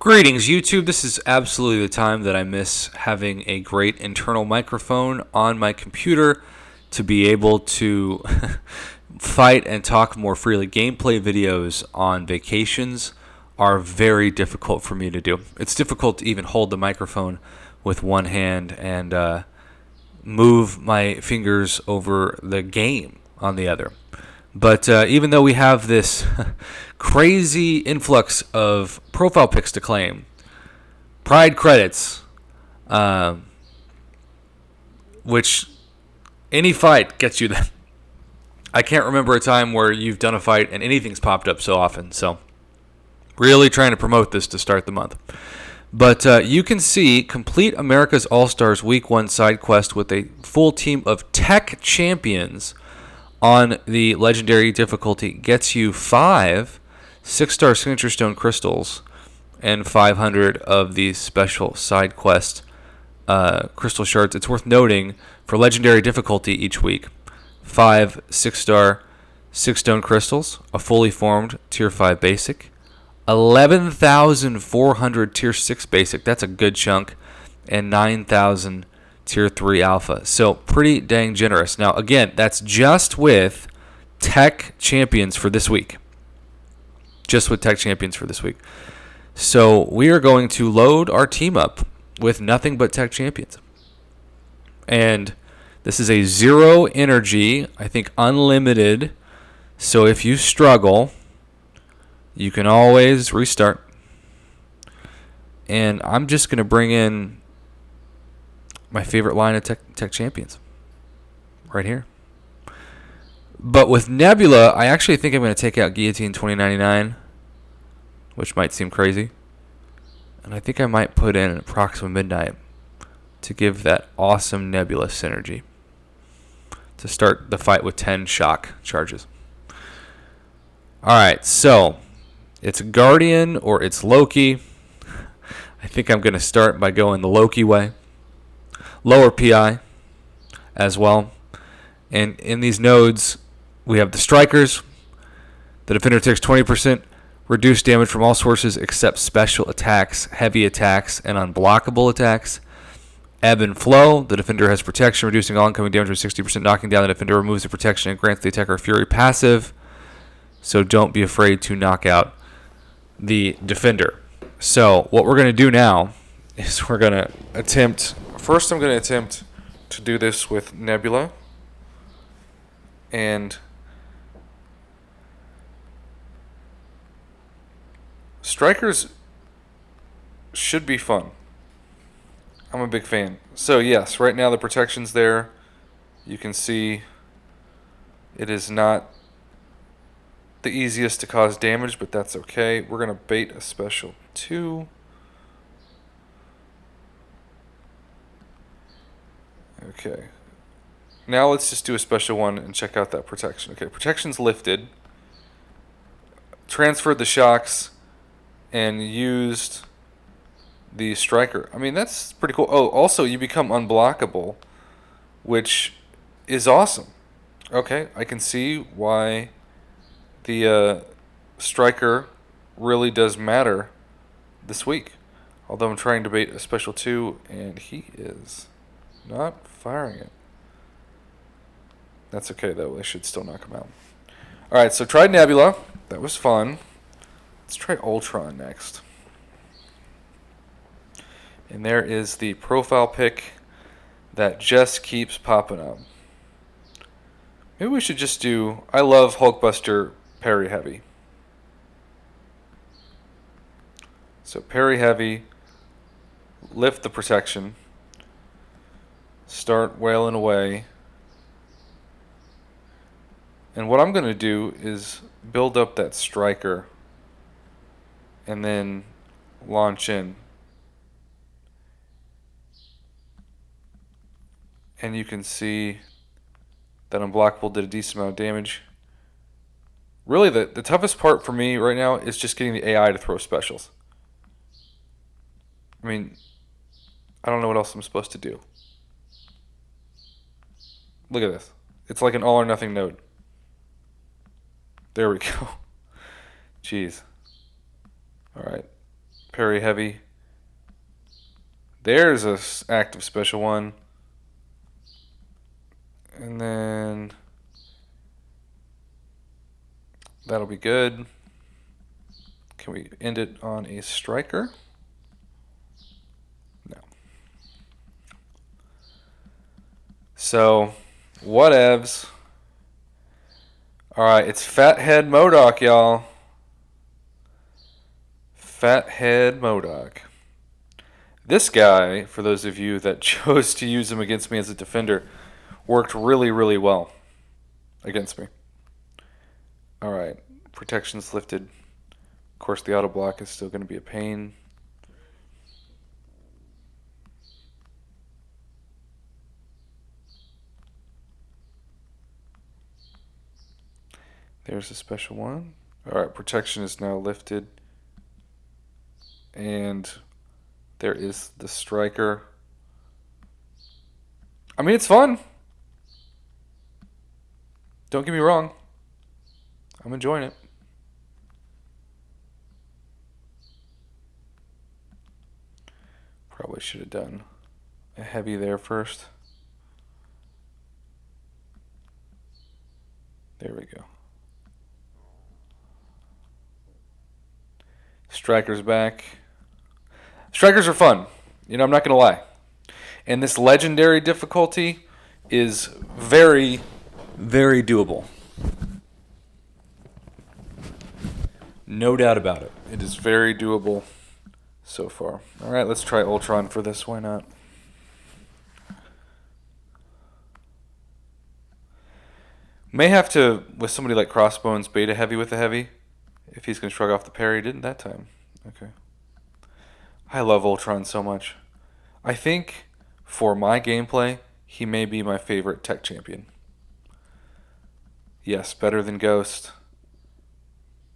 Greetings, YouTube. This is absolutely the time that I miss having a great internal microphone on my computer to be able to fight and talk more freely. Gameplay videos on vacations are very difficult for me to do. It's difficult to even hold the microphone with one hand and move my fingers over the game on the other. But even though we have this crazy influx of profile pics to claim, pride credits, which any fight gets you them. I can't remember a time where you've done a fight and anything's popped up so often. So really trying to promote this to start the month. But you can see complete America's All-Stars Week 1 side quest with a full team of tech champions on the legendary difficulty. Gets you 5 6-star signature stone crystals and 500 of these special side quest crystal shards. It's worth noting for legendary difficulty each week, 5 6-star 6-stone crystals, a fully formed tier 5 basic, 11,400 tier 6 basic, that's a good chunk, and 9,000 tier 3 alpha. So pretty dang generous. Now again, that's just with tech champions for this week. Just with tech champions for this week. So we are going to load our team up with nothing but tech champions. And this is a 0 energy, I think unlimited. So if you struggle, you can always restart. And I'm just going to bring in my favorite line of tech champions right here. But with Nebula, I actually think I'm going to take out Guillotine 2099, which might seem crazy. And I think I might put in Proxima Midnight to give that awesome Nebula synergy to start the fight with 10 shock charges. Alright, so it's Guardian or it's Loki. I think I'm going to start by going the Loki way. Lower PI as well. And in these nodes, we have the strikers. The defender takes 20% reduced damage from all sources except special attacks, heavy attacks, and unblockable attacks. Ebb and flow. The defender has protection, reducing all incoming damage by 60%. Knocking down the defender removes the protection and grants the attacker Fury passive. So don't be afraid to knock out the defender. So what we're going to do now is we're going to attempt... First, I'm going to attempt to do this with Nebula. And strikers should be fun. I'm a big fan. So yes, right now the protection's there. You can see it is not the easiest to cause damage, but that's okay. We're going to bait a special 2. Okay. Now let's just do a special 1 and check out that protection. Okay, protection's lifted. Transferred the shocks and used the striker. I mean, that's pretty cool. Oh, also you become unblockable, which is awesome. Okay, I can see why the striker really does matter this week. Although I'm trying to bait a special 2 and he is not firing it. That's okay though, I should still knock him out. Alright, so tried Nebula. That was fun. Let's try Ultron next. And there is the profile pic that just keeps popping up. Maybe we should just do... I love Hulkbuster parry heavy. So parry heavy, lift the protection, start wailing away. And what I'm going to do is build up that striker and then launch in. And you can see that Unblockable did a decent amount of damage. Really, the toughest part for me right now is just getting the AI to throw specials. I mean, I don't know what else I'm supposed to do. Look at this. It's like an all or nothing node. There we go. Jeez. Alright. parry heavy. There's a active special one. And then that'll be good. Can we end it on a striker? No. So, whatevs. Alright, it's Fathead Modok, y'all. Fathead Modok. This guy, for those of you that chose to use him against me as a defender, worked really, really well against me. Alright, protection's lifted. Of course, the auto block is still going to be a pain. There's a special one. Alright, protection is now lifted. And there is the striker. I mean, it's fun. Don't get me wrong. I'm enjoying it. Probably should have done a heavy there first. There we go. Striker's back. Strikers are fun. You know, I'm not going to lie. And this legendary difficulty is very, very doable. No doubt about it. It is very doable so far. All right, let's try Ultron for this. Why not? May have to, with somebody like Crossbones, bait a heavy with a heavy. If he's going to shrug off the parry. Didn't that time. Okay. I love Ultron so much. I think for my gameplay, he may be my favorite tech champion. Yes, better than Ghost.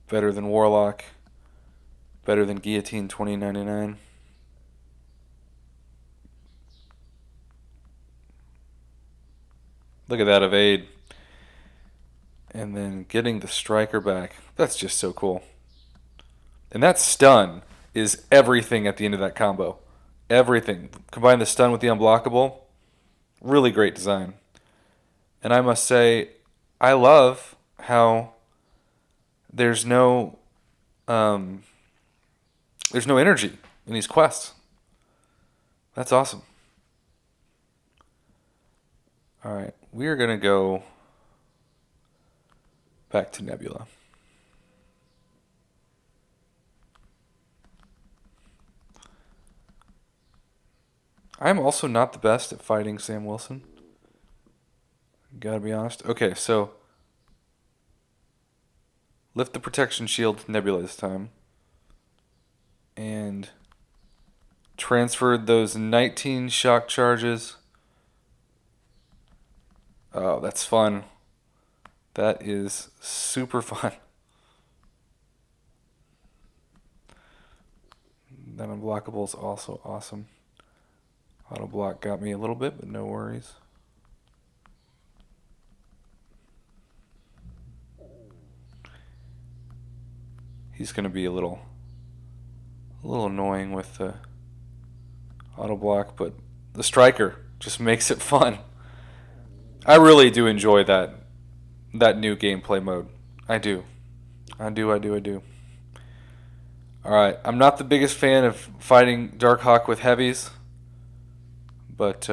Better than Warlock. Better than Guillotine 2099. Look at that evade. And then getting the striker back. That's just so cool. And that stun is everything at the end of that combo. Everything. Combine the stun with the unblockable. Really great design. And I must say, I love how there's no energy in these quests. That's awesome. Alright, we are going to go back to Nebula. I'm also not the best at fighting Sam Wilson. Gotta be honest. Okay, so lift the protection shield to Nebula this time. And transferred those 19 shock charges. Oh, that's fun. That is super fun. That unblockable is also awesome. Auto block got me a little bit, but no worries. He's going to be a little annoying with the auto block, but the striker just makes it fun. I really do enjoy that new gameplay mode. I do. Alright, I'm not the biggest fan of fighting Darkhawk with heavies, but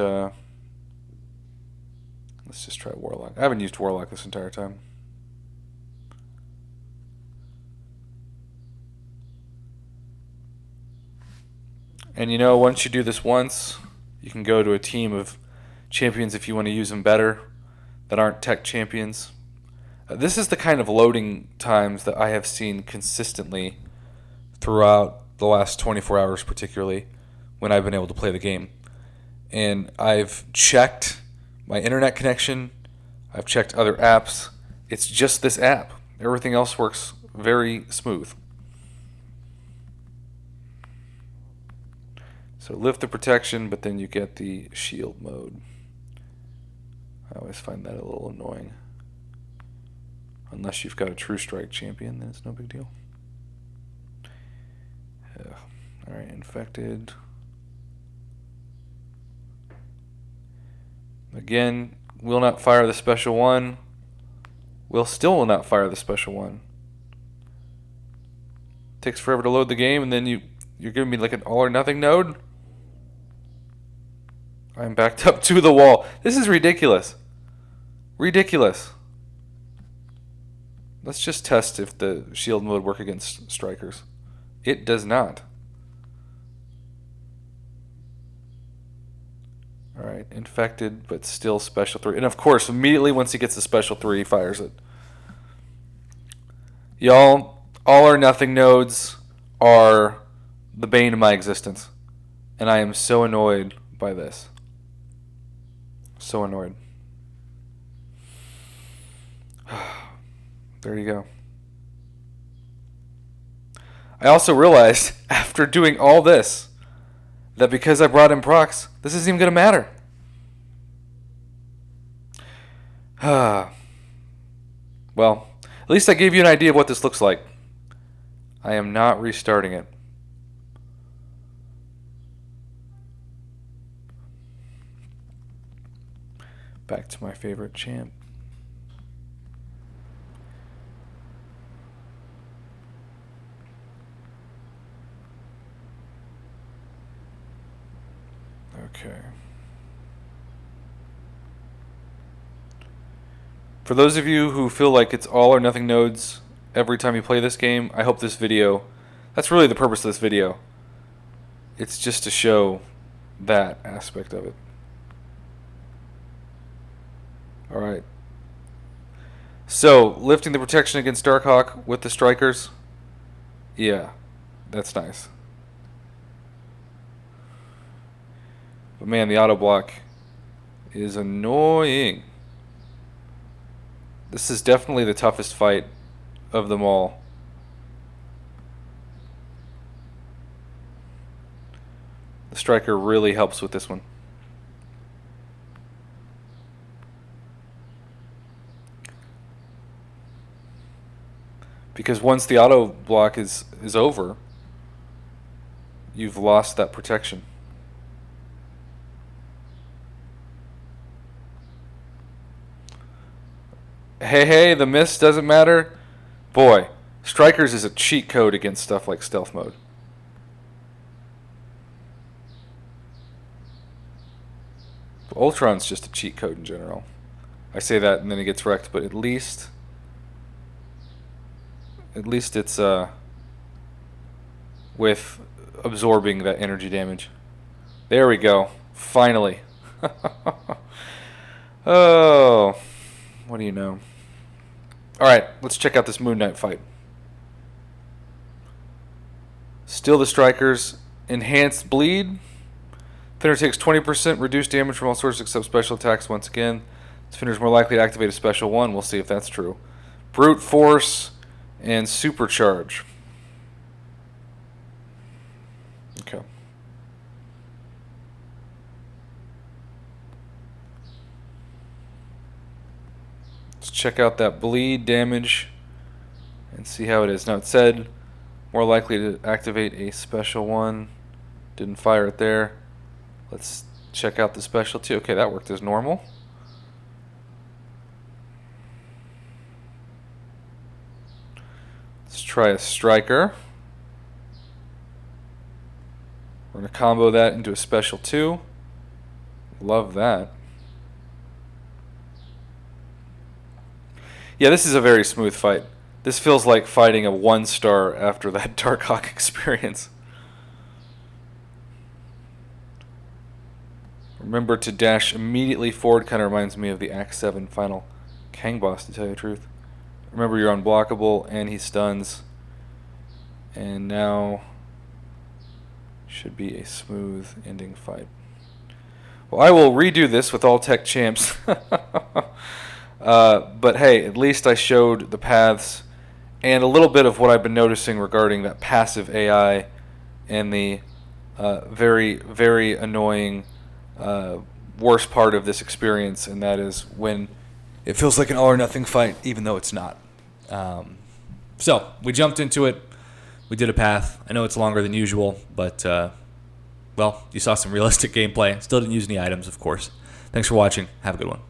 let's just try Warlock. I haven't used Warlock this entire time. And you know, once you do this once, you can go to a team of champions if you want to use them better that aren't tech champions. This is the kind of loading times that I have seen consistently throughout the last 24 hours, particularly when I've been able to play the game. And I've checked my internet connection. I've checked other apps. It's just this app. Everything else works very smooth. So lift the protection, but then you get the shield mode. I always find that a little annoying. Unless you've got a true strike champion, then it's no big deal. Alright, infected. Again, will not fire the special one. Will not fire the special one. Takes forever to load the game, and then you're giving me like an all or nothing node? I'm backed up to the wall. This is ridiculous. Ridiculous. Let's just test if the shield mode work against strikers. It does not. Alright, infected, but still special 3. And of course, immediately once he gets the special 3, he fires it. Y'all, all or nothing nodes are the bane of my existence. And I am so annoyed by this. So annoyed. There you go. I also realized, after doing all this, that because I brought in procs, this isn't even going to matter. Well, at least I gave you an idea of what this looks like. I am not restarting it. Back to my favorite champ. Okay. For those of you who feel like it's all or nothing nodes every time you play this game, I hope this video, that's really the purpose of this video. It's just to show that aspect of it. Alright. So, lifting the protection against Darkhawk with the strikers. Yeah, that's nice. But man, the auto block is annoying. This is definitely the toughest fight of them all. The striker really helps with this one. Because once the auto block is over, you've lost that protection. Hey, the miss doesn't matter. Boy, Strikers is a cheat code against stuff like stealth mode. But Ultron's just a cheat code in general. I say that and then he gets wrecked, but at least it's with absorbing that energy damage. There we go. Finally. Oh, what do you know? Alright, let's check out this Moon Knight fight. Still the Strikers. Enhanced bleed. Defender takes 20% reduced damage from all sources except special attacks once again. Defender is more likely to activate a special one. We'll see if that's true. Brute Force and Supercharge. Okay. Let's check out that bleed damage and see how it is. Now it said more likely to activate a special one. Didn't fire it there. Let's check out the specialty. Okay, that worked as normal. Let's try a striker. We're going to combo that into a special 2. Love that. Yeah, this is a very smooth fight. This feels like fighting a 1-star after that Darkhawk experience. Remember to dash immediately forward. Kind of reminds me of the Act 7 final Kang boss, to tell you the truth. Remember, you're unblockable, and he stuns. And now should be a smooth ending fight. Well, I will redo this with all tech champs. But hey, at least I showed the paths and a little bit of what I've been noticing regarding that passive AI and the very, very annoying worst part of this experience, and that is when it feels like an all or nothing fight, even though it's not. So we jumped into it. We did a path. I know it's longer than usual, but, well, you saw some realistic gameplay. Still didn't use any items, of course. Thanks for watching. Have a good one.